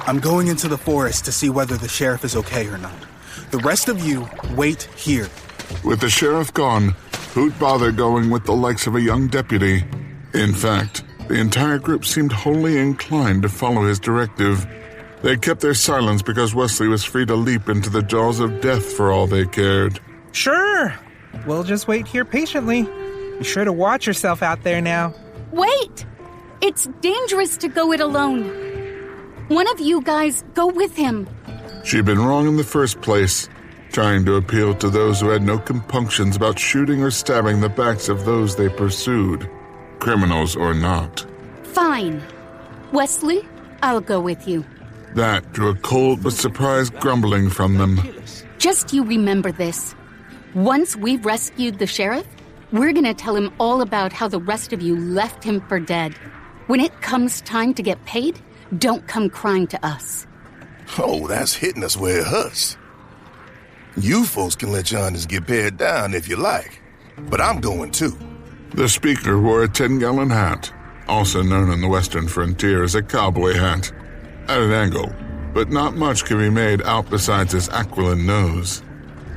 I'm going into the forest to see whether the sheriff is okay or not. The rest of you, wait here. With the sheriff gone, who'd bother going with the likes of a young deputy? In fact, the entire group seemed wholly inclined to follow his directive. They kept their silence because Wesley was free to leap into the jaws of death for all they cared. Sure. We'll just wait here patiently. Be sure to watch yourself out there now. Wait! It's dangerous to go it alone. One of you guys go with him. She'd been wrong in the first place, trying to appeal to those who had no compunctions about shooting or stabbing the backs of those they pursued, criminals or not. Fine. Wesley, I'll go with you. That drew a cold but surprised grumbling from them. Just you remember this. Once we've rescued the sheriff, we're gonna tell him all about how the rest of you left him for dead. When it comes time to get paid, don't come crying to us. Oh, that's hitting us where it hurts. You folks can let your honors get pared down if you like, but I'm going too. The speaker wore a 10-gallon hat, also known on the western frontier as a cowboy hat, at an angle, but not much could be made out besides his aquiline nose.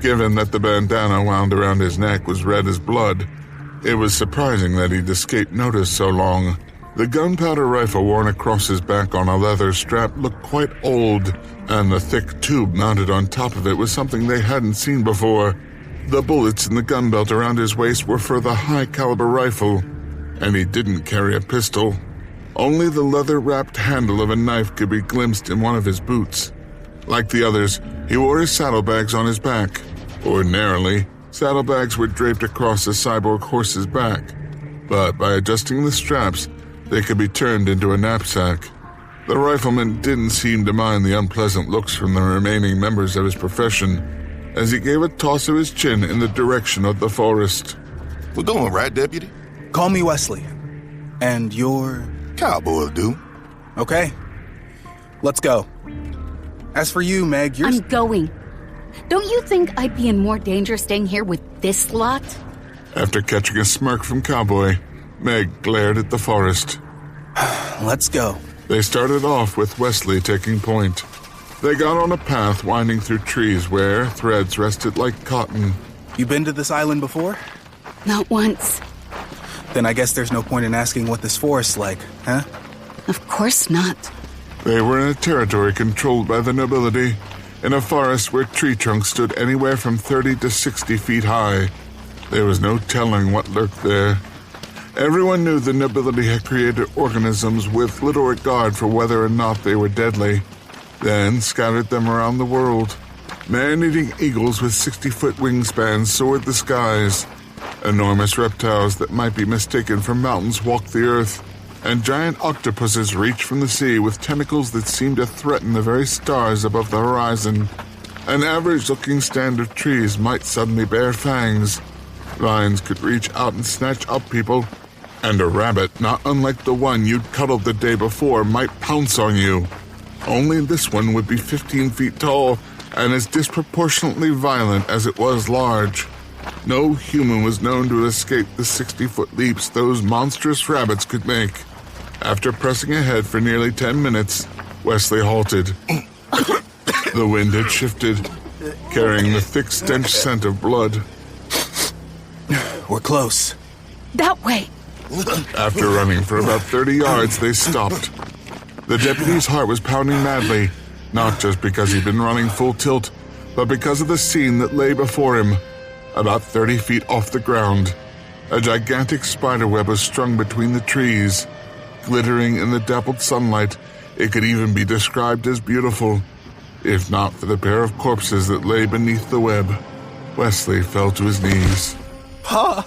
Given that the bandana wound around his neck was red as blood, it was surprising that he'd escaped notice so long. The gunpowder rifle worn across his back on a leather strap looked quite old, and the thick tube mounted on top of it was something they hadn't seen before. The bullets in the gun belt around his waist were for the high-caliber rifle, and he didn't carry a pistol. Only the leather-wrapped handle of a knife could be glimpsed in one of his boots. Like the others, he wore his saddlebags on his back. Ordinarily, saddlebags were draped across the cyborg horse's back, but by adjusting the straps, they could be turned into a knapsack. The rifleman didn't seem to mind the unpleasant looks from the remaining members of his profession, as he gave a toss of his chin in the direction of the forest. We're going, right, Deputy? Call me Wesley. And you're... Cowboy will do. Okay. Let's go. As for you, Meg, you're... I'm going. Don't you think I'd be in more danger staying here with this lot? After catching a smirk from Cowboy, Meg glared at the forest. Let's go. They started off with Wesley taking point. They got on a path winding through trees where threads rested like cotton. You been to this island before? Not once. Then I guess there's no point in asking what this forest's like, huh? Of course not. They were in a territory controlled by the nobility, in a forest where tree trunks stood anywhere from 30 to 60 feet high. There was no telling what lurked there. Everyone knew the nobility had created organisms with little regard for whether or not they were deadly, then scattered them around the world. Man-eating eagles with 60-foot wingspans soared the skies. Enormous reptiles that might be mistaken for mountains walked the earth, and giant octopuses reached from the sea with tentacles that seemed to threaten the very stars above the horizon. An average-looking stand of trees might suddenly bear fangs. Vines could reach out and snatch up people, and a rabbit, not unlike the one you'd cuddled the day before, might pounce on you. Only this one would be 15 feet tall and as disproportionately violent as it was large. No human was known to escape the 60-foot leaps those monstrous rabbits could make. After pressing ahead for nearly 10 minutes, Wesley halted. The wind had shifted, carrying the thick stench scent of blood. We're close. That way! After running for about 30 yards, they stopped. The deputy's heart was pounding madly, not just because he'd been running full tilt, but because of the scene that lay before him. About 30 feet off the ground, a gigantic spiderweb was strung between the trees. Glittering in the dappled sunlight, it could even be described as beautiful, if not for the pair of corpses that lay beneath the web. Wesley fell to his knees. Pa!